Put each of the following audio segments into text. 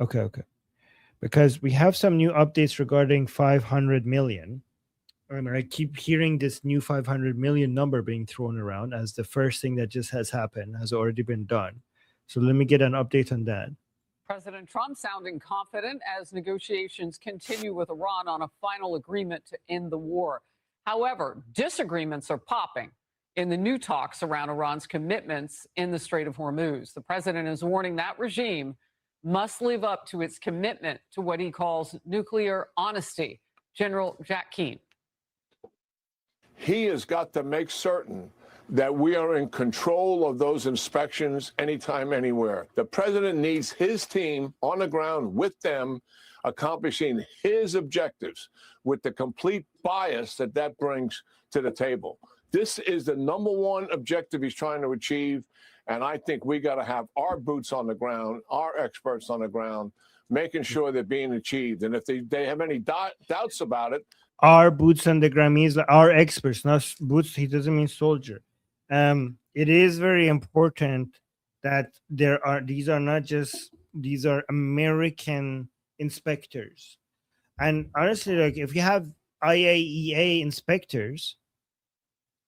Okay. Because we have some new updates regarding 500 million. I mean, I keep hearing this new 500 million number being thrown around as the first thing that just has happened, has already been done. So let me get an update on that. President Trump sounding confident as negotiations continue with Iran on a final agreement to end the war. However, disagreements are popping in the new talks around Iran's commitments in the Strait of Hormuz. The president is warning that regime must live up to its commitment to what he calls nuclear honesty. General Jack Keane. He has got to make certain that we are in control of those inspections anytime, anywhere. The president needs his team on the ground with them, accomplishing his objectives with the complete bias that that brings to the table. This is the number one objective he's trying to achieve. And I think we got to have our boots on the ground, our experts on the ground, making sure they're being achieved. And if they have any doubts about it, Our boots on the ground means like our experts, not boots. He doesn't mean soldier. It is very important that these are American inspectors. And honestly, like if you have IAEA inspectors,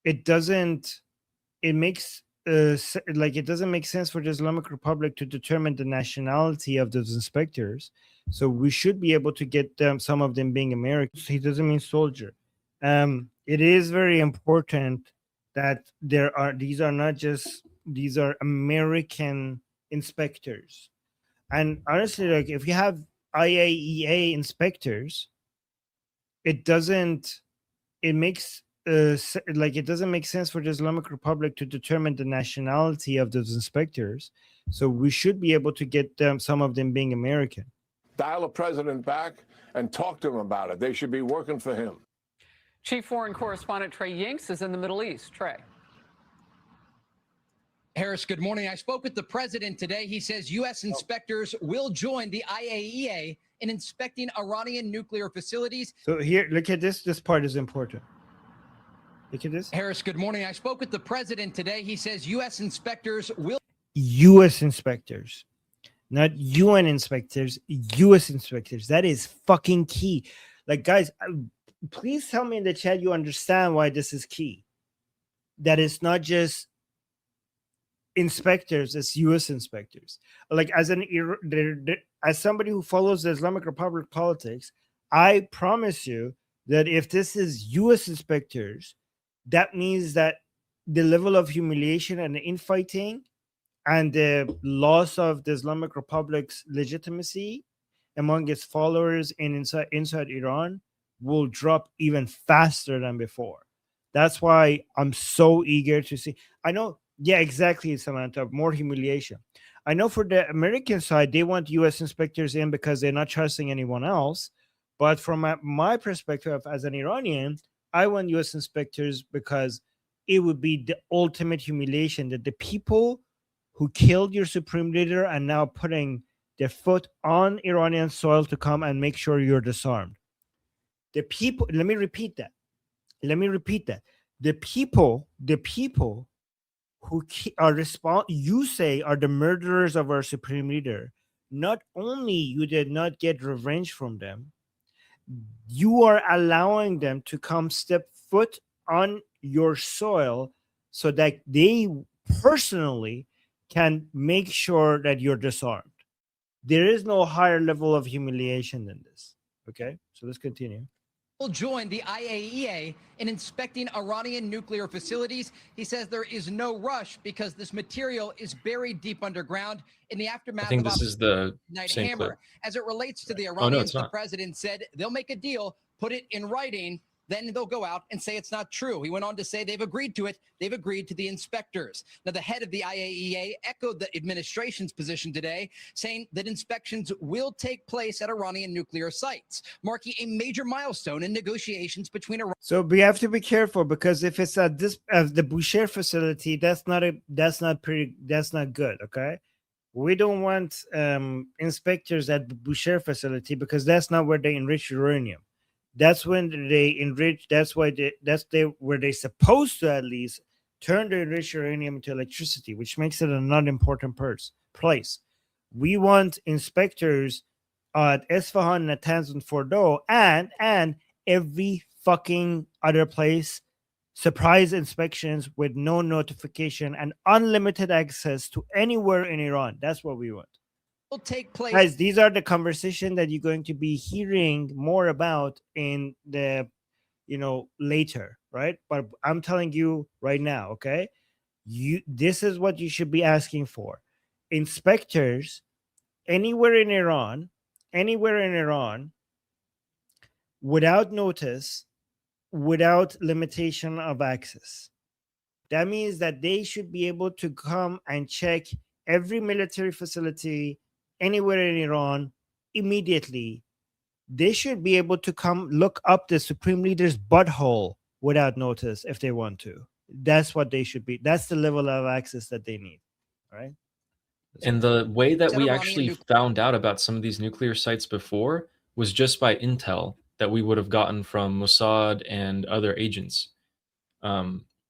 it doesn't make sense for the Islamic Republic to determine the nationality of those inspectors. So we should be able to get them, some of them being Americans. He doesn't mean soldier. It is very important that these are American inspectors. And honestly, like if you have IAEA inspectors, it doesn't make sense for the Islamic Republic to determine the nationality of those inspectors. So we should be able to get them, some of them being American. dial the president back and talk to him about it. They should be working for him. Chief Foreign Correspondent Trey Yingst is in the Middle East. Trey. Harris, good morning. I spoke with the president today. He says U.S. inspectors will join the IAEA in inspecting Iranian nuclear facilities. So here, look at this. This part is important. Look at this. Harris, good morning. I spoke with the president today. He says U.S. inspectors will. U.S. inspectors, not UN inspectors, U.S. inspectors. That is fucking key. Like, guys, please tell me in the chat you understand why this is key. That it's not just inspectors, it's U.S. inspectors. Like, as somebody who follows the Islamic Republic politics, I promise you that if this is U.S. inspectors, that means that the level of humiliation and infighting and the loss of the Islamic Republic's legitimacy among its followers inside Iran will drop even faster than before. That's why I'm so eager to see. I know, yeah, exactly, Samantha, more humiliation. I know for the American side, they want U.S. inspectors in because they're not trusting anyone else. But from my perspective as an Iranian, I want U.S. inspectors because it would be the ultimate humiliation that the people who killed your supreme leader are now putting their foot on Iranian soil to come and make sure you're disarmed. The people, let me repeat that. The people who you say are the murderers of our supreme leader, not only you did not get revenge from them, you are allowing them to come step foot on your soil so that they personally can make sure that you're disarmed. There is no higher level of humiliation than this. Okay, so let's continue. Will join the IAEA in inspecting Iranian nuclear facilities. He says there is no rush because this material is buried deep underground in the aftermath. I think this is the same Hammer. clip. As it relates to the Iranians, the president said they'll make a deal, put it in writing, then they'll go out and say it's not true. He went on to say they've agreed to it. They've agreed to the inspectors. Now, the head of the IAEA echoed the administration's position today, saying that inspections will take place at Iranian nuclear sites, marking a major milestone in negotiations between Iran. So we have to be careful because if it's at the Bushehr facility, that's not good. Okay, we don't want inspectors at the Bushehr facility because that's not where they enrich uranium. That's when they enrich. That's where they're supposed to at least turn the enriched uranium into electricity, which makes it a not important place. We want inspectors at Isfahan, Natanz, and Fordo, and every fucking other place. Surprise inspections with no notification and unlimited access to anywhere in Iran. That's what we want. Will take place. Guys, these are the conversation that you're going to be hearing more about in the, later, right? But I'm telling you right now, okay? This is what you should be asking for. Inspectors anywhere in Iran, without notice, without limitation of access. That means that they should be able to come and check every military facility anywhere in Iran immediately. They should be able to come look up the supreme leader's butthole without notice if they want to. That's what they should be. That's the level of access that they need. All right. And the way that we Iranian actually nuclear- found out about some of these nuclear sites before was just by intel that we would have gotten from Mossad and other agents.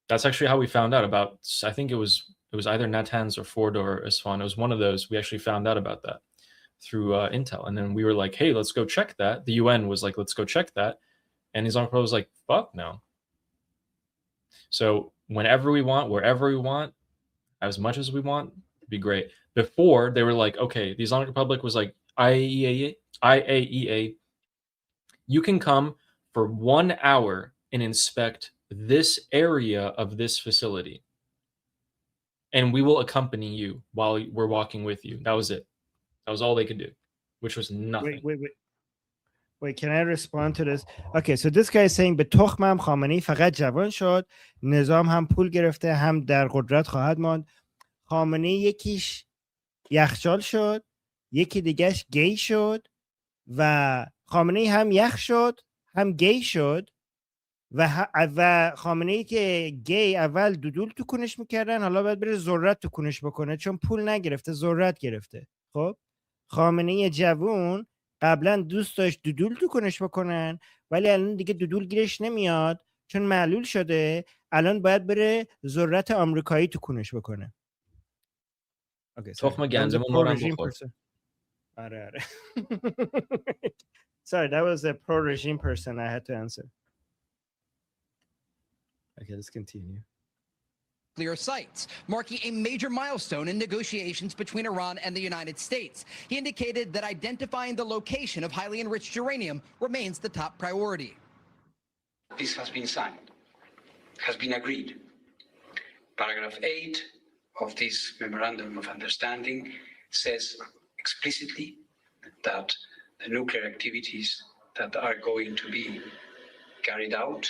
That's actually how we found out about. I think it was either Natanz or Ford or Isfahan. It was one of those. We actually found out about that through intel, and then we were like, "Hey, let's go check that." The UN was like, "Let's go check that," and Islamic Republic was like, "Fuck no." So whenever we want, wherever we want, as much as we want, it'd be great. Before they were like, okay, the Islamic Republic was like, IAEA, you can come for 1 hour and inspect this area of this facility, and we will accompany you while we're walking with you. That was it. That was all they could do, which was nothing. Wait, can I respond to this? Okay, so this guy is saying به تخمم خامنه‌ای فقط جوان شد، نظام هم پول گرفته، هم در قدرت خواهد ماند. خامنه‌ای یکیش یخچال شد، یکی دیگهش گی شد و خامنه‌ای هم یخ شد، هم گی شد و خامنه‌ای که گی اول دودول تو کونش میکردن، حالا باید بره ذرت تو کونش بکنه چون پول نگرفته، ذرت گرفته. خب خامنه‌ای جوون قبلا دوست داشت دودول تو کنش بکنن، ولی الان دیگه دودول گیرش نمیاد چون معلول شده، الان باید بره ذرت آمریکایی تو کنش بکنه. تخم گندم ما رو بخور. آره. Sorry, that was a pro-regime person I had to answer. Okay, let's continue. Nuclear sites, marking a major milestone in negotiations between Iran and the United States. He indicated that identifying the location of highly enriched uranium remains the top priority. This has been signed, has been agreed. Paragraph 8 of this Memorandum of Understanding says explicitly that the nuclear activities that are going to be carried out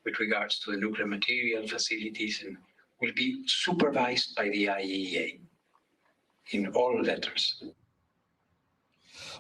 with regards to the nuclear material facilities and will be supervised by the IAEA in all letters.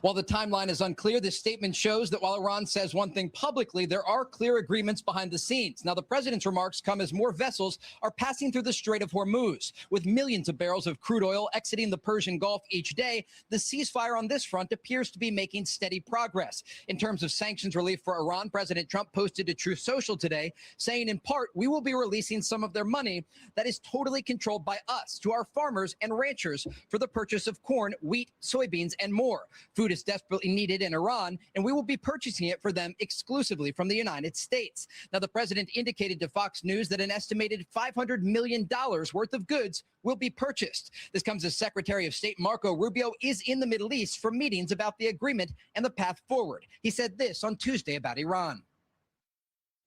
While the timeline is unclear, this statement shows that while Iran says one thing publicly, there are clear agreements behind the scenes. Now, the president's remarks come as more vessels are passing through the Strait of Hormuz. With millions of barrels of crude oil exiting the Persian Gulf each day, the ceasefire on this front appears to be making steady progress. In terms of sanctions relief for Iran, President Trump posted to Truth Social today, saying in part, we will be releasing some of their money that is totally controlled by us to our farmers and ranchers for the purchase of corn, wheat, soybeans, and more. Food is desperately needed in Iran, and we will be purchasing it for them exclusively from the United States. Now, the president indicated to Fox News that an estimated $500 million worth of goods will be purchased. This comes as Secretary of State Marco Rubio is in the Middle East for meetings about the agreement and the path forward. He said this on Tuesday about Iran.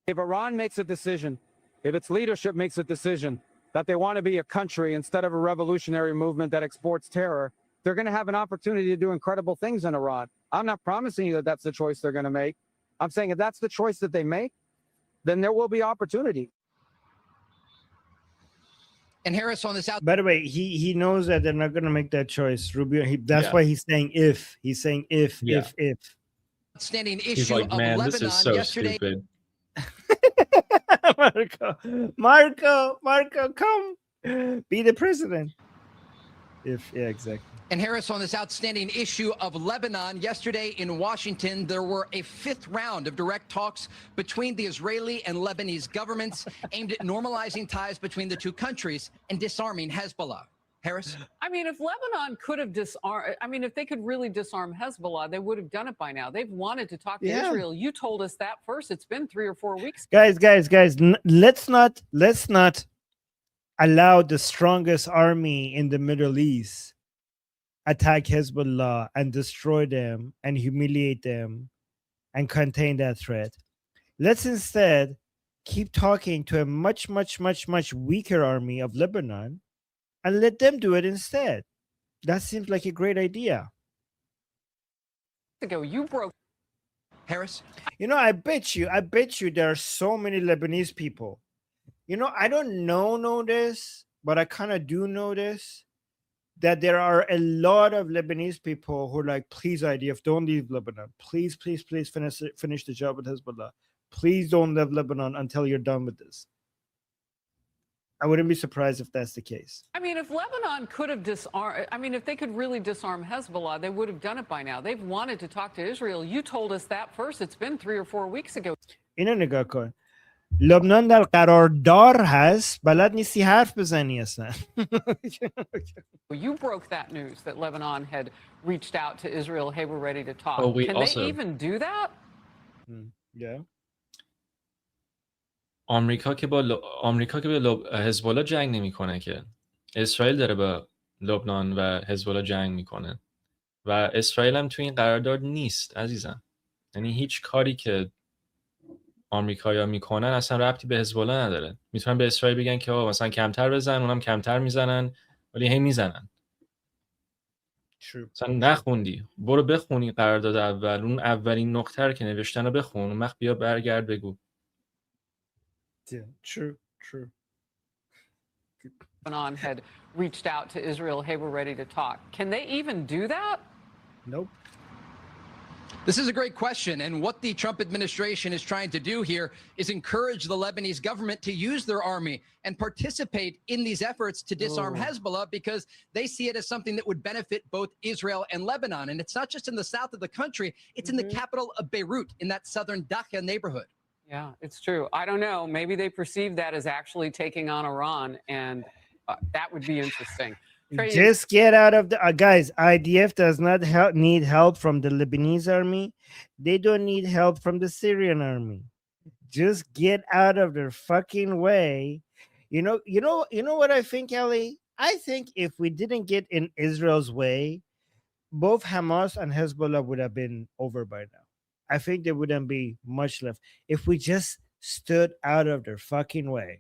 If Iran makes a decision, if its leadership makes a decision that they want to be a country instead of a revolutionary movement that exports terror, they're going to have an opportunity to do incredible things in Iran. I'm not promising you that that's the choice they're going to make. I'm saying if that's the choice that they make, then there will be opportunity. And Harris on this out. By the way, he knows that they're not going to make that choice. Rubio, that's why he's saying if. He's saying if. Outstanding issue He's like, man, of this Lebanon is so yesterday. stupid. Marco, come be the president. Exactly. And Harris, on this outstanding issue of Lebanon, yesterday in Washington, there were a fifth round of direct talks between the Israeli and Lebanese governments aimed at normalizing ties between the two countries and disarming Hezbollah. Harris? I mean, if Lebanon could have disarmed, I mean, if they could really disarm Hezbollah, they would have done it by now. They've wanted to talk to Yeah. Israel. You told us that first. It's been 3 or 4 weeks. Guys, let's not allow the strongest army in the Middle East attack Hezbollah and destroy them and humiliate them and contain that threat. Let's instead keep talking to a much weaker army of Lebanon and let them do it instead. That seems like a great idea. Ago, you broke. Harris? You know, I bet you there are so many Lebanese people. You know, I don't know this, but I kind of do know this, that there are a lot of Lebanese people who are like, please, IDF, don't leave Lebanon. Please finish the job with Hezbollah. Please don't leave Lebanon until you're done with this. I wouldn't be surprised if that's the case. I mean, if Lebanon could have disarmed, I mean, if they could really disarm Hezbollah, they would have done it by now. They've wanted to talk to Israel. You told us that first. It's been 3 or 4 weeks ago. اینو نگاه کن. لبنان در قراردار هست، بلد نیستی حرف بزنی اصلا. You broke that news that Lebanon had reached out to Israel. Hey, we're ready to talk. Oh, we Can also- they even do that? Yeah. آمریکا که با حزب الله جنگ نمیکنه که اسرائیل داره با لبنان و حزب الله جنگ میکنه و اسرائیل هم توی این قرارداد نیست عزیزم. یعنی هیچ کاری که آمریکایی‌ها میکنن اصلا ربطی به حزب الله نداره. میتونن به اسرائیل بگن که مثلا کمتر بزن، اونم کمتر میزنن، ولی هی میزنن. مثلا نخوندی، برو بخونی قرارداد اول، اون اولین نقطه رو که نوشتن رو بخون، اون وقت بیا برگرد بگو. Yeah, true. Lebanon had reached out to Israel. Hey, we're ready to talk. Can they even do that? Nope. This is a great question. And what the Trump administration is trying to do here is encourage the Lebanese government to use their army and participate in these efforts to disarm Hezbollah because they see it as something that would benefit both Israel and Lebanon. And it's not just in the south of the country, it's in the capital of Beirut, in that southern Dakhla neighborhood. Yeah, it's true. I don't know. Maybe they perceive that as actually taking on Iran, and that would be interesting. Trey, Just get out of the guys. IDF does not need help from the Lebanese army. They don't need help from the Syrian army. Just get out of their fucking way. You know what I think, Ellie? I think if we didn't get in Israel's way, both Hamas and Hezbollah would have been over by now. I think there wouldn't be much left if we just stood out of their fucking way.